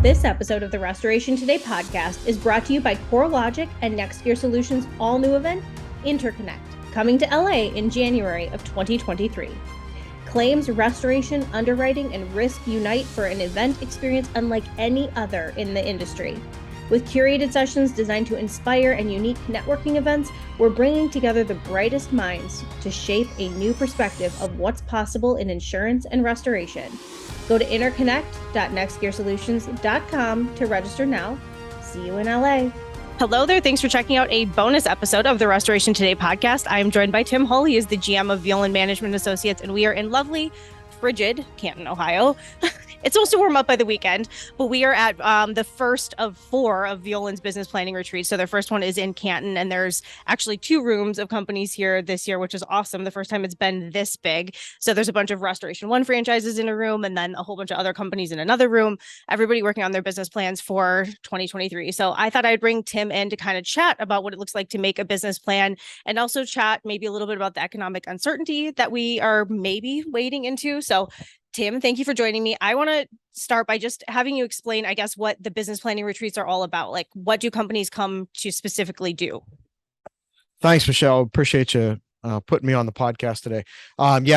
This episode of the Restoration Today podcast is brought to you by CoreLogic and NextGear Solutions' all-new event, Interconnect, coming to LA in January of 2023. Claims, restoration, underwriting, and risk unite for an event experience unlike any other in the industry. With curated sessions designed to inspire and unique networking events, we're bringing together the brightest minds to shape a new perspective of what's possible in insurance and restoration. Go to interconnect.nextgearsolutions.com to register now. See you in LA. Hello there. Thanks for checking out a bonus episode of the Restoration Today podcast. I'm joined by Tim Hull. He is the GM of Violand Management Associates, and we are in lovely, frigid Canton, Ohio. It's supposed to warm up by the weekend, but we are at the first of 4 of Violand's business planning retreats. So their first one is in Canton, and there's actually 2 rooms of companies here this year, which is awesome. The first time it's been this big. So there's a bunch of Restoration One franchises in a room, and then a whole bunch of other companies in another room, everybody working on their business plans for 2023. So I thought I'd bring Tim in to kind of chat about what it looks like to make a business plan, and also chat maybe a little bit about the economic uncertainty that we are maybe wading into. So Tim, thank you for joining me. I want to start by just having you explain, I guess, what the business planning retreats are all about. Like, what do companies come to specifically do? Thanks, Michelle. Appreciate you putting me on the podcast today.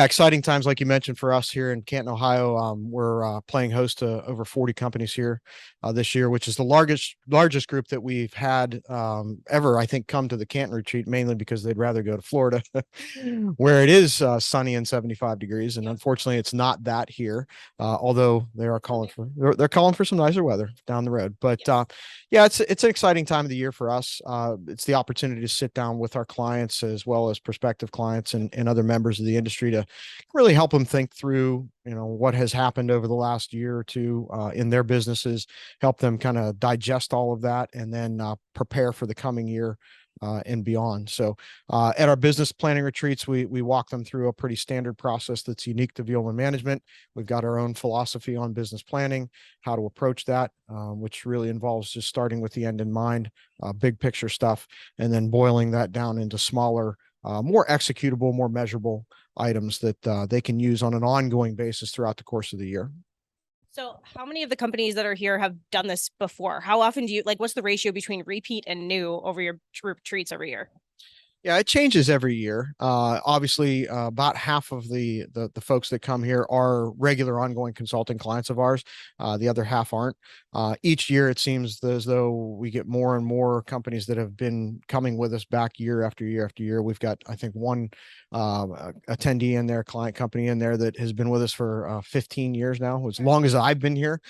Exciting times, like you mentioned, for us here in Canton, Ohio. We're playing host to over 40 companies here this year, which is the largest group that we've had ever, I think, come to the Canton retreat, mainly because they'd rather go to Florida, where it is sunny and 75 degrees. And unfortunately, it's not that here, although they are calling for some nicer weather down the road. But it's an exciting time of the year for us. It's the opportunity to sit down with our clients as well as prospective clients and other members of the industry to really help them think through, what has happened over the last year or two in their businesses, help them kind of digest all of that, and then prepare for the coming year and beyond. So at our business planning retreats, we walk them through a pretty standard process that's unique to Violand Management. We've got our own philosophy on business planning, how to approach that, which really involves just starting with the end in mind, big picture stuff, and then boiling that down into smaller, more executable, more measurable items that they can use on an ongoing basis throughout the course of the year. So how many of the companies that are here have done this before? How often do you, what's the ratio between repeat and new over your retreats every year? Yeah, it changes every year. Obviously, about half of the folks that come here are regular ongoing consulting clients of ours. The other half aren't. Each year, it seems as though we get more and more companies that have been coming with us back year after year after year. We've got, I think, one attendee in there, client company in there that has been with us for 15 years now, as long as I've been here.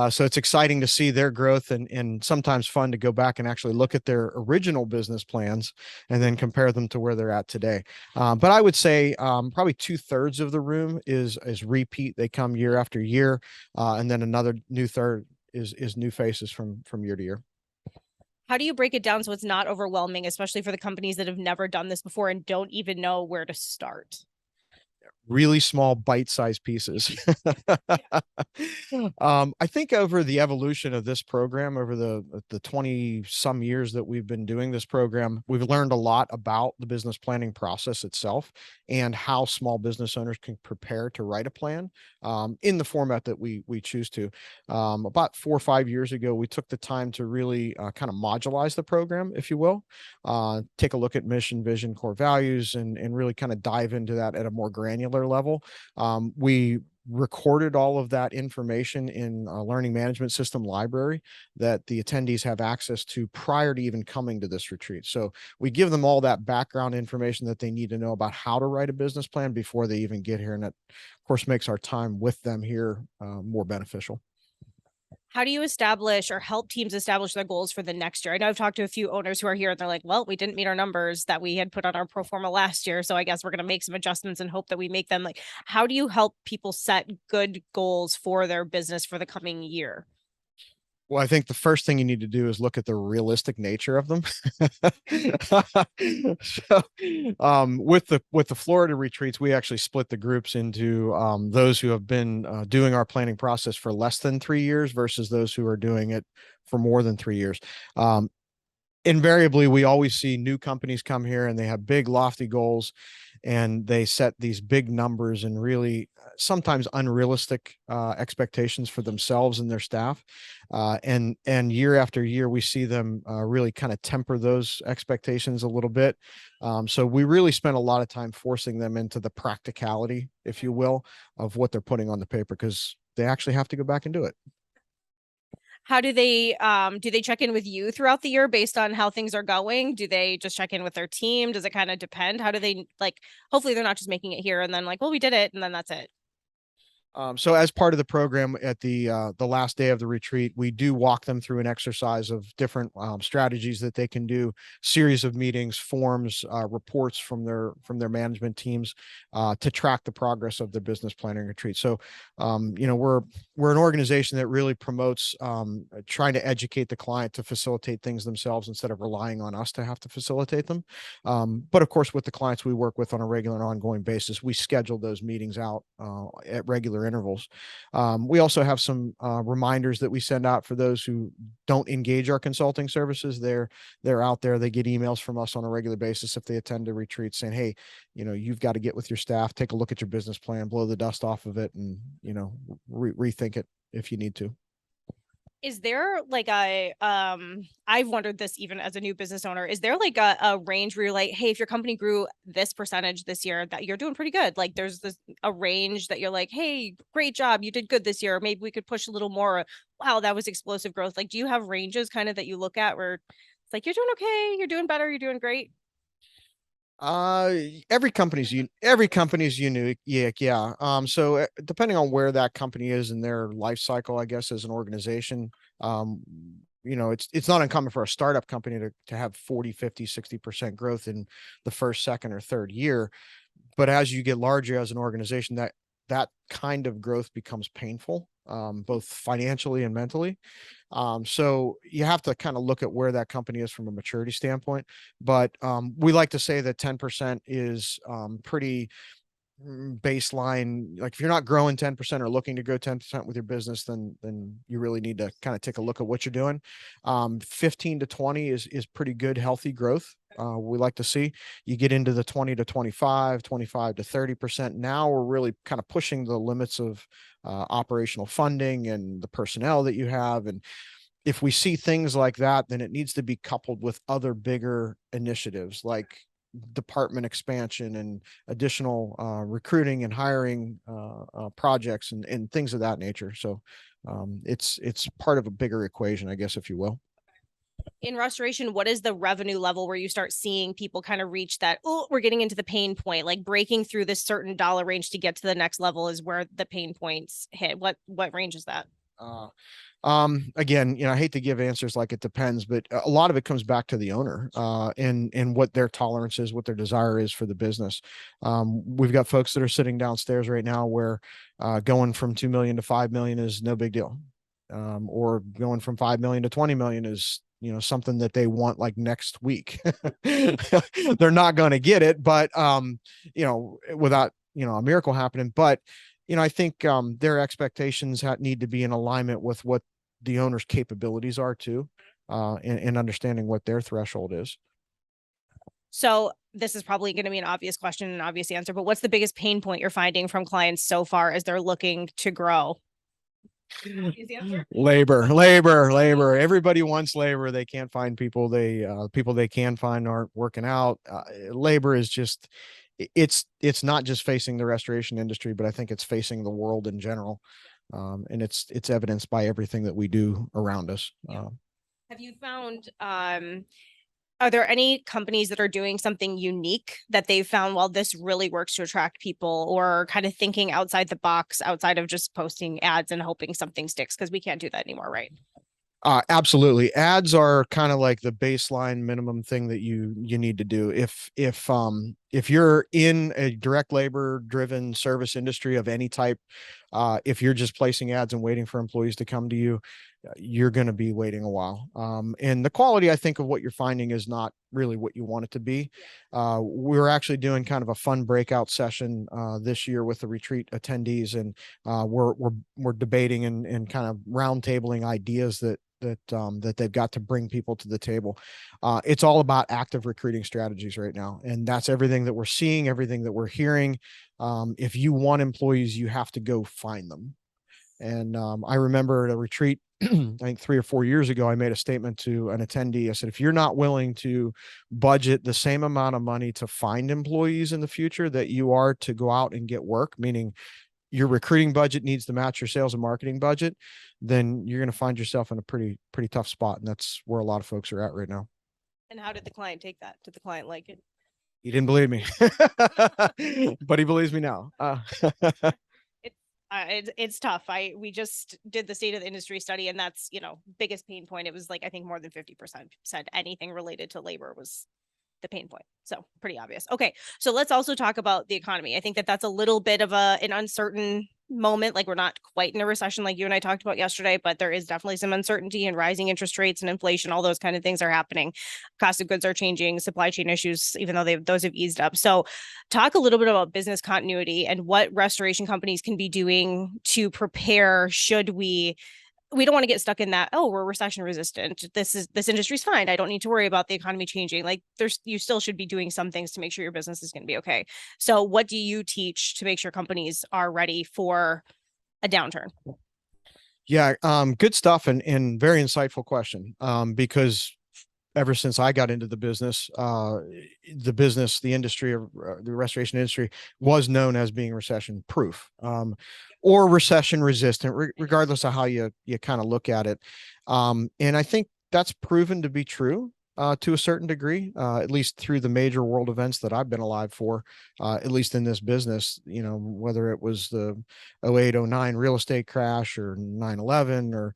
So it's exciting to see their growth and sometimes fun to go back and actually look at their original business plans and then compare them to where they're at today. But I would say probably 2/3 of the room is repeat. They come year after year. And then another new third is new faces from year to year. How do you break it down so it's not overwhelming, especially for the companies that have never done this before and don't even know where to start? Really small bite-sized pieces. I think over the evolution of this program, over the 20 some years that we've been doing this program, we've learned a lot about the business planning process itself and how small business owners can prepare to write a plan in the format that we choose to. About 4 or 5 years ago, we took the time to really kind of modularize the program, if you will, take a look at mission, vision, core values, and really kind of dive into that at a more granular level. We recorded all of that information in a learning management system library that the attendees have access to prior to even coming to this retreat. So we give them all that background information that they need to know about how to write a business plan before they even get here. And that, of course, makes our time with them here more beneficial. How do you establish or help teams establish their goals for the next year? I know I've talked to a few owners who are here and they're like, well, we didn't meet our numbers that we had put on our pro forma last year. So I guess we're going to make some adjustments and hope that we make them. Like, how do you help people set good goals for their business for the coming year? Well, I think the first thing you need to do is look at the realistic nature of them. So, with the Florida retreats, we actually split the groups into those who have been doing our planning process for less than 3 years versus those who are doing it for more than 3 years. Invariably, we always see new companies come here and they have big, lofty goals. and they set these big numbers and really sometimes unrealistic expectations for themselves and their staff. And year after year, we see them really kind of temper those expectations a little bit. So we really spend a lot of time forcing them into the practicality, if you will, of what they're putting on the paper, because they actually have to go back and do it. How do they check in with you throughout the year based on how things are going? Do they just check in with their team? Does it kind of depend? How do they like, hopefully they're not just making it here and then like, well, we did it and then that's it. So as part of the program at the last day of the retreat, we do walk them through an exercise of different strategies that they can do, series of meetings, forms, reports from their management teams to track the progress of their business planning retreat. So, we're an organization that really promotes trying to educate the client to facilitate things themselves instead of relying on us to have to facilitate them. But of course, with the clients we work with on a regular and ongoing basis, we schedule those meetings out at regular intervals. We also have some reminders that we send out for those who don't engage our consulting services. They're out there. They get emails from us on a regular basis if they attend a retreat saying, hey, you've got to get with your staff, take a look at your business plan, blow the dust off of it, and rethink it if you need to. Is there like I've wondered this even as a new business owner, is there like a range where you're like, hey, if your company grew this percentage this year, that you're doing pretty good? Like there's a range that you're like, hey, great job, you did good this year. Maybe we could push a little more. Wow, that was explosive growth. Like, do you have ranges kind of that you look at where it's like you're doing okay, you're doing better, you're doing great? Every company's unique. Yeah. So depending on where that company is in their life cycle, I guess, as an organization, it's not uncommon for a startup company to have 40, 50, 60% growth in the first, second, or third year. But as you get larger as an organization, that kind of growth becomes painful, both financially and mentally. So you have to kind of look at where that company is from a maturity standpoint. But we like to say that 10% is pretty baseline. Like if you're not growing 10% or looking to grow 10% with your business, then you really need to kind of take a look at what you're doing. 15 to 20 is pretty good, healthy growth. We like to see you get into the 20 to 25, 25 to 30%. Now we're really kind of pushing the limits of operational funding and the personnel that you have. And if we see things like that, then it needs to be coupled with other bigger initiatives like department expansion and additional recruiting and hiring projects and things of that nature. So it's part of a bigger equation, I guess, if you will. In restoration, what is the revenue level where you start seeing people kind of reach that, oh, we're getting into the pain point, like breaking through this certain dollar range to get to the next level is where the pain points hit? What range is that? Again, I hate to give answers like it depends, but a lot of it comes back to the owner, and what their tolerance is, what their desire is for the business. We've got folks that are sitting downstairs right now where going from 2 million to 5 million is no big deal. Or going from 5 million to 20 million is, something that they want like next week. They're not going to get it, but, without, a miracle happening. But, I think their expectations need to be in alignment with what the owner's capabilities are too, and understanding what their threshold is. So this is probably going to be an obvious question, an obvious answer, but what's the biggest pain point you're finding from clients so far as they're looking to grow? Labor. Everybody wants labor. They can't find people. People they can find aren't working out. Labor is just, it's not just facing the restoration industry, but I think it's facing the world in general. And it's evidenced by everything that we do around us. Have you found, are there any companies that are doing something unique that they've found, well, this really works to attract people, or kind of thinking outside the box, outside of just posting ads and hoping something sticks? Because we can't do that anymore, right? Absolutely. Ads are kind of like the baseline minimum thing that you need to do. If you're in a direct labor driven service industry of any type, if you're just placing ads and waiting for employees to come to you, you're going to be waiting a while. And the quality, I think, of what you're finding is not really what you want it to be. We're actually doing kind of a fun breakout session this year with the retreat attendees, and we're debating and kind of roundtabling ideas that that they've got to bring people to the table. It's all about active recruiting strategies right now, and that's everything that we're seeing, everything that we're hearing. If you want employees, you have to go find them. And I remember at a retreat, I think 3 or 4 years ago, I made a statement to an attendee. I said, if you're not willing to budget the same amount of money to find employees in the future that you are to go out and get work, meaning your recruiting budget needs to match your sales and marketing budget, then you're going to find yourself in a pretty tough spot. And that's where a lot of folks are at right now. And how did the client take that? Did the client like it? He didn't believe me, but he believes me now. It's tough. We just did the state of the industry study, and that's, biggest pain point. It was like, I think more than 50% said anything related to labor was the pain point. So pretty obvious. Okay. So let's also talk about the economy. I think that that's a little bit of an uncertain moment. Like, we're not quite in a recession like you and I talked about yesterday, but there is definitely some uncertainty, and rising interest rates and inflation, all those kind of things are happening. Cost of goods are changing, supply chain issues, even though those have eased up. So talk a little bit about business continuity and what restoration companies can be doing to prepare should we don't want to get stuck in that, oh, we're recession resistant, this industry's fine, I don't need to worry about the economy changing. Like, you still should be doing some things to make sure your business is going to be okay. So what do you teach to make sure companies are ready for a downturn? Yeah, good stuff, and very insightful question. Because ever since I got into the business, the industry of the restoration industry was known as being recession proof, or recession resistant, regardless of how you kind of look at it. And I think that's proven to be true to a certain degree, at least through the major world events that I've been alive for, at least in this business, whether it was the 08, 09 real estate crash, or 9/11, or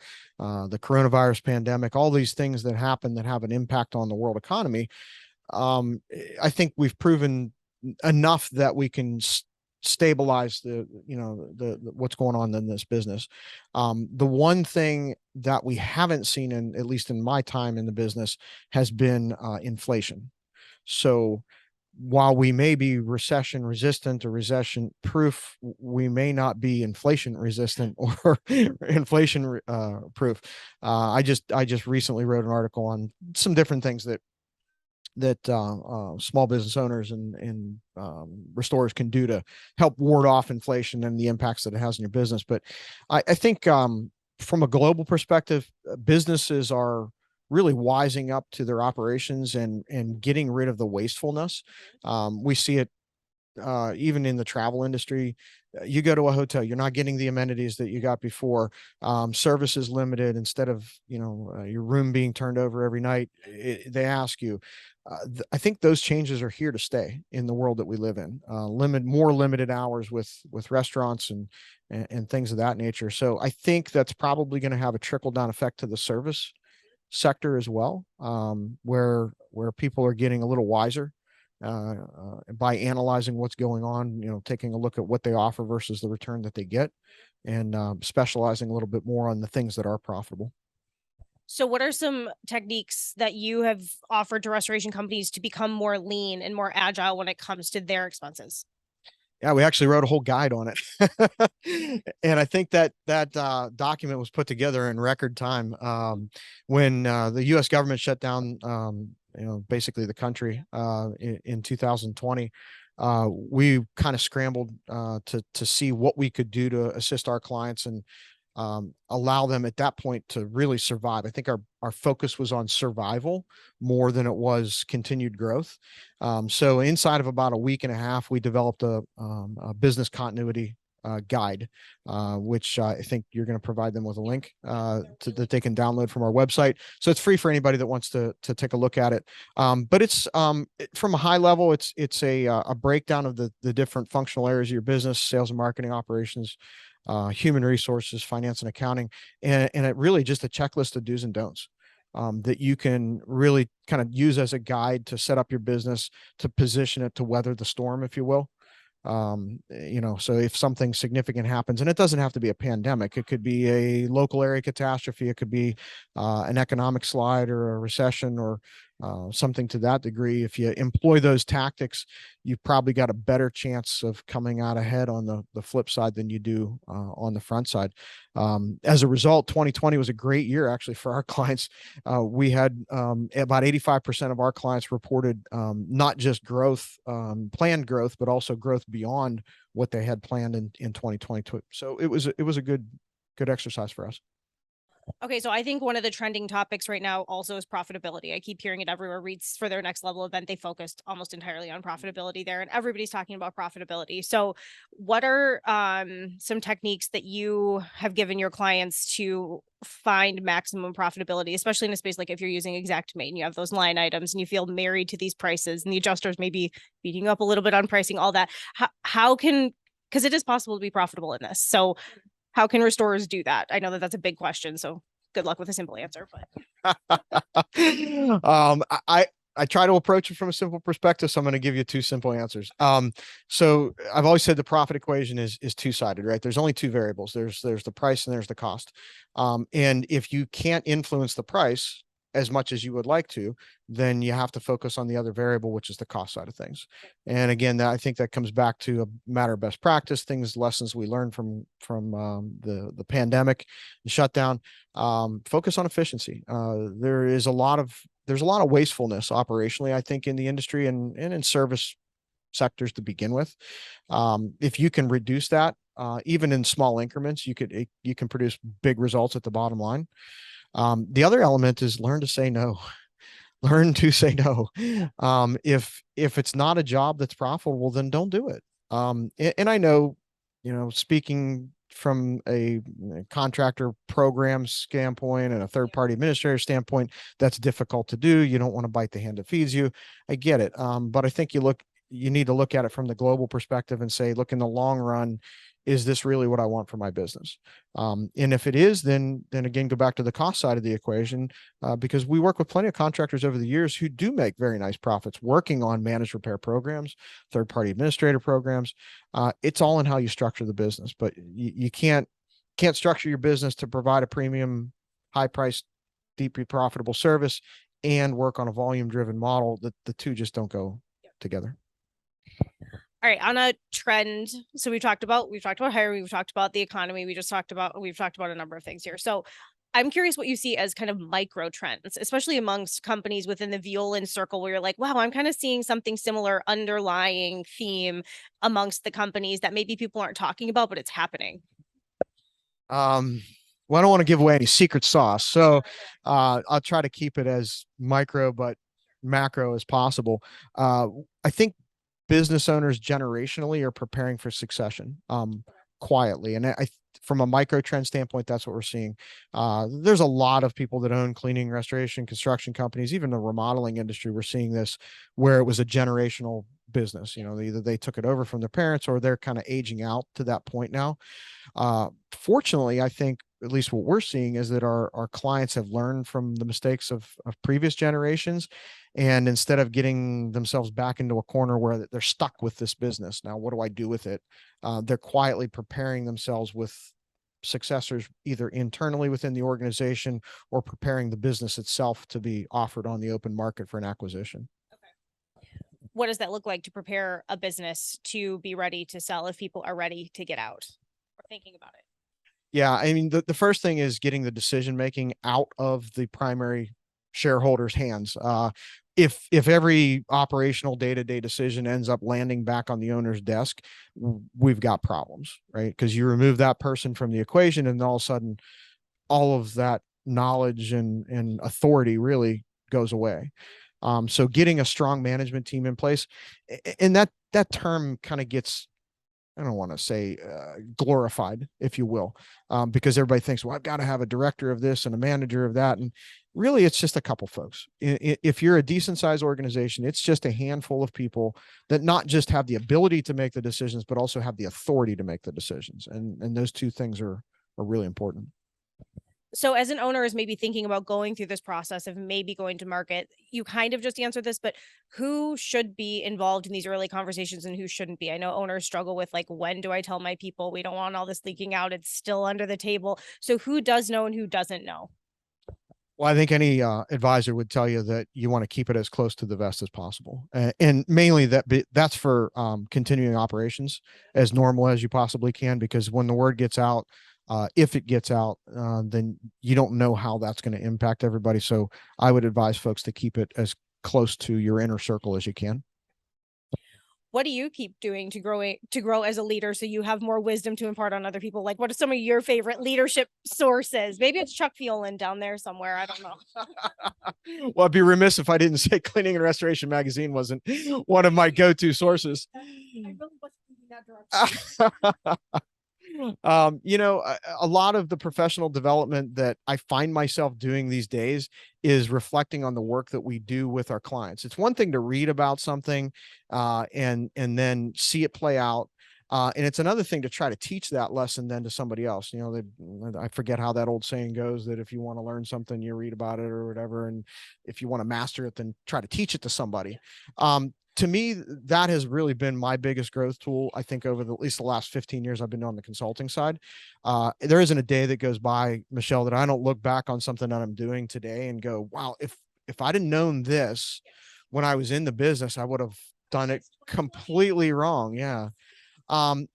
the coronavirus pandemic, all these things that happen that have an impact on the world economy. I think we've proven enough that we can stabilize the what's going on in this business. The one thing that we haven't seen, in at least in my time in the business, has been inflation. So while we may be recession resistant or recession proof, we may not be inflation resistant or inflation proof. I just recently wrote an article on some different things that small business owners and restorers can do to help ward off inflation and the impacts that it has on your business. But I think from a global perspective, businesses are really wising up to their operations and getting rid of the wastefulness. We see it even in the travel industry. You go to a hotel, you're not getting the amenities that you got before. Service is limited. Instead of your room being turned over every night, they ask you. I think those changes are here to stay in the world that we live in. More limited hours with restaurants and things of that nature. So I think that's probably going to have a trickle down effect to the service sector as well, where people are getting a little wiser by analyzing what's going on, taking a look at what they offer versus the return that they get, and specializing a little bit more on the things that are profitable. So what are some techniques that you have offered to restoration companies to become more lean and more agile when it comes to their expenses? Yeah, we actually wrote a whole guide on it. And I think that document was put together in record time. When the US government shut down, basically the country in 2020, we kind of scrambled to see what we could do to assist our clients and allow them at that point to really survive. I think our focus was on survival more than it was continued growth. So inside of about a week and a half, we developed a business continuity guide, which I think you're going to provide them with a link that they can download from our website. So it's free for anybody that wants to take a look at it. But it's from a high level, it's a breakdown of the different functional areas of your business: sales and marketing, operations, human resources, finance and accounting, and it really just a checklist of do's and don'ts that you can really kind of use as a guide to set up your business, to position it to weather the storm, if you will. So if something significant happens, and it doesn't have to be a pandemic, it could be a local area catastrophe, it could be an economic slide or a recession, or something to that degree. If you employ those tactics, you've probably got a better chance of coming out ahead on the flip side than you do on the front side. As a result, 2020 was a great year actually for our clients. We had about 85% of our clients reported not just growth, planned growth, but also growth beyond what they had planned in 2022. So it was a good exercise for us. Okay, so I think one of the trending topics right now also is profitability. I keep hearing it everywhere. REITs for their next level event, they focused almost entirely on profitability there, and everybody's talking about profitability. So, what are some techniques that you have given your clients to find maximum profitability, especially in a space like if you're using Xactimate and you have those line items and you feel married to these prices, and the adjusters may be beating you up a little bit on pricing, all that. How can, because it is possible to be profitable in this. So how can restorers do that? I know that that's a big question, so good luck with a simple answer. But I try to approach it from a simple perspective, so I'm going to give you two simple answers. So I've always said the profit equation is two-sided, right? There's only two variables. There's the price and there's the cost. And if you can't influence the price as much as you would like to, then you have to focus on the other variable, which is the cost side of things. And again, I think that comes back to a matter of best practice, lessons we learned from the pandemic, the shutdown. Focus on efficiency. There's a lot of wastefulness operationally, I think, in the industry and in service sectors to begin with. If you can reduce that, even in small increments, you can produce big results at the bottom line. The other element is learn to say no. Learn to say no. If it's not a job that's profitable, then don't do it. And I know, speaking from a contractor program standpoint and a third party administrator standpoint, that's difficult to do. You don't want to bite the hand that feeds you. I get it. But I think you need to look at it from the global perspective and say, look, in the long run, is this really what I want for my business? And if it is, then again, go back to the cost side of the equation, because we work with plenty of contractors over the years who do make very nice profits working on managed repair programs, third-party administrator programs. It's all in how you structure the business, but you can't structure your business to provide a premium, high-priced, deeply profitable service and work on a volume-driven model. The two just don't go together. All right, on a trend. So we've talked about hiring, we've talked about the economy, we've talked about a number of things here. So I'm curious what you see as kind of micro trends, especially amongst companies within the Violand circle, where you're like, wow, I'm kind of seeing something similar underlying theme amongst the companies that maybe people aren't talking about, but it's happening. Well, I don't want to give away any secret sauce, so I'll try to keep it as micro but macro as possible. I think business owners generationally are preparing for succession quietly. And from a micro trend standpoint, that's what we're seeing. There's a lot of people that own cleaning, restoration, construction companies, even the remodeling industry. We're seeing this where it was a generational business. Either they took it over from their parents or they're kind of aging out to that point now. Fortunately, I think at least what we're seeing is that our clients have learned from the mistakes of previous generations. And instead of getting themselves back into a corner where they're stuck with this business, now what do I do with it? They're quietly preparing themselves with successors, either internally within the organization or preparing the business itself to be offered on the open market for an acquisition. What does that look like to prepare a business to be ready to sell if people are ready to get out or thinking about it? Yeah, I mean, the first thing is getting the decision making out of the primary shareholders' hands. If every operational day-to-day decision ends up landing back on the owner's desk, we've got problems, right? Because you remove that person from the equation, and all of a sudden, all of that knowledge and authority really goes away. So getting a strong management team in place, and that term kind of gets, I don't want to say glorified, if you will, because everybody thinks, well, I've got to have a director of this and a manager of that. And really, it's just a couple folks. If you're a decent sized organization, it's just a handful of people that not just have the ability to make the decisions, but also have the authority to make the decisions. And those two things are really important. So as an owner is maybe thinking about going through this process of maybe going to market, you kind of just answered this, but who should be involved in these early conversations and who shouldn't be? I know owners struggle with like, when do I tell my people? We don't want all this leaking out. It's still under the table. So who does know and who doesn't know? Well, I think any advisor would tell you that you want to keep it as close to the vest as possible, and mainly that's for continuing operations as normal as you possibly can. Because when the word gets out, if it gets out, then you don't know how that's going to impact everybody. So I would advise folks to keep it as close to your inner circle as you can. What do you keep doing to grow as a leader so you have more wisdom to impart on other people? Like, what are some of your favorite leadership sources? Maybe it's Chuck Violand down there somewhere. I don't know. Well, I'd be remiss if I didn't say Cleaning and Restoration Magazine wasn't one of my go-to sources. I really wasn't thinking that direction. A lot of the professional development that I find myself doing these days is reflecting on the work that we do with our clients. It's one thing to read about something and then see it play out. And it's another thing to try to teach that lesson then to somebody else. I forget how that old saying goes, that if you want to learn something, you read about it or whatever. And if you want to master it, then try to teach it to somebody. To me, that has really been my biggest growth tool. I think over at least the last 15 years I've been on the consulting side. There isn't a day that goes by, Michelle, that I don't look back on something that I'm doing today and go, wow, if I'd have known this when I was in the business, I would have done it completely wrong. Yeah. Um,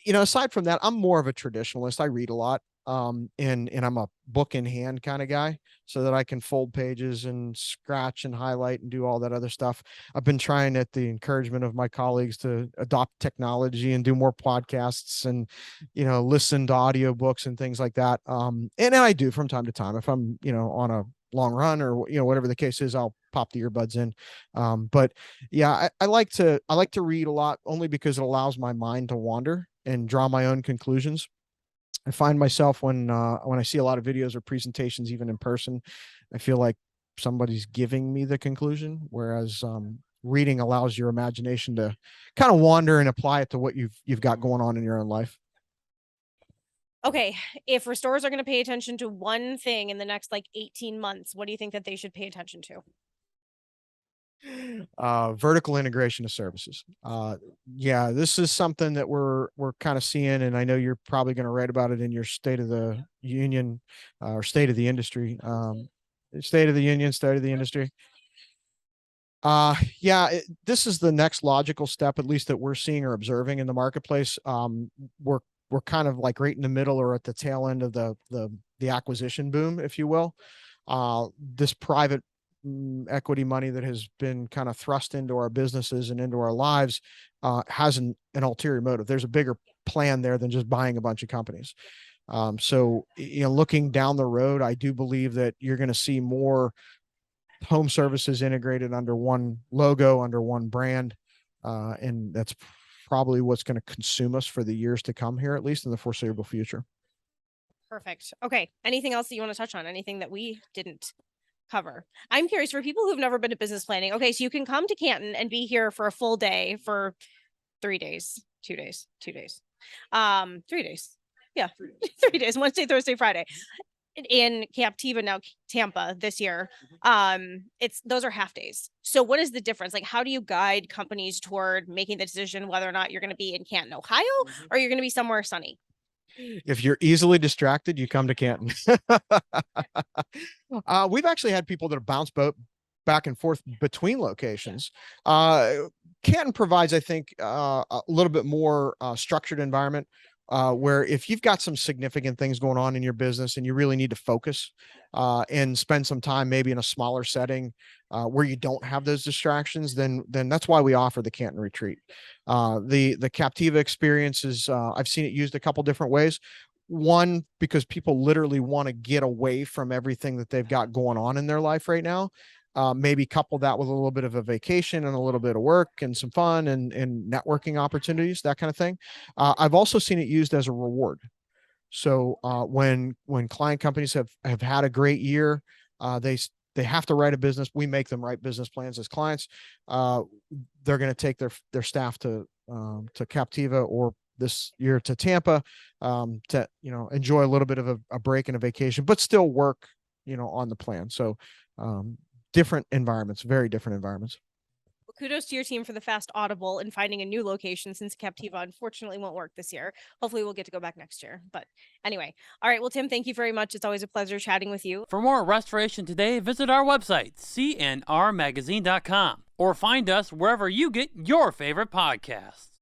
Aside from that, I'm more of a traditionalist. I read a lot. And I'm a book in hand kind of guy, so that I can fold pages and scratch and highlight and do all that other stuff. I've been trying, at the encouragement of my colleagues, to adopt technology and do more podcasts and, listen to audiobooks and things like that. And I do from time to time, if I'm, on a long run or, whatever the case is, I'll pop the earbuds in. But yeah, I like to read a lot, only because it allows my mind to wander and draw my own conclusions. I find myself when I see a lot of videos or presentations, even in person, I feel like somebody's giving me the conclusion, whereas reading allows your imagination to kind of wander and apply it to what you've got going on in your own life. Okay, if restorers are going to pay attention to one thing in the next 18 months, what do you think that they should pay attention to? Vertical integration of services. Yeah, this is something that we're kind of seeing, and I know you're probably going to write about it in your State of the Union or State of the Industry. State of the Union, State of the Industry. Yeah, this is the next logical step, at least that we're seeing or observing in the marketplace. We're kind of like right in the middle or at the tail end of the acquisition boom, if you will. This private equity money that has been kind of thrust into our businesses and into our lives has an ulterior motive. There's a bigger plan there than just buying a bunch of companies. So, looking down the road, I do believe that you're going to see more home services integrated under one logo, under one brand. And that's probably what's going to consume us for the years to come here, at least in the foreseeable future. Perfect. Okay. Anything else that you want to touch on? Anything that we didn't cover? I'm curious, for people who've never been to business planning. Okay, so you can come to Canton and be here for a full day for 3 days, 2 days, 2 days, 3 days. Yeah, 3 days, Wednesday, Thursday, Friday. In Captiva, now Tampa this year. Those are half days. So what is the difference? How do you guide companies toward making the decision whether or not you're going to be in Canton, Ohio, or you're going to be somewhere sunny? If you're easily distracted, you come to Canton. We've actually had people that have bounced back and forth between locations. Canton provides, I think, a little bit more structured environment, where if you've got some significant things going on in your business and you really need to focus and spend some time maybe in a smaller setting where you don't have those distractions, then that's why we offer the Canton Retreat. The Captiva experience is, I've seen it used a couple different ways. One, because people literally want to get away from everything that they've got going on in their life right now. Maybe couple that with a little bit of a vacation and a little bit of work and some fun and networking opportunities, that kind of thing. I've also seen it used as a reward. So when client companies have had a great year, they have to write a business. We make them write business plans as clients. They're going to take their staff to Captiva, or this year to Tampa, to enjoy a little bit of a break and a vacation, but still work on the plan. So different environments, very different environments. kudos to your team for the fast audible and finding a new location, since Captiva unfortunately won't work this year. Hopefully we'll get to go back next year. But anyway, all right. Well, Tim, thank you very much. It's always a pleasure chatting with you. For more Restoration Today, visit our website, cnrmagazine.com, or find us wherever you get your favorite podcasts.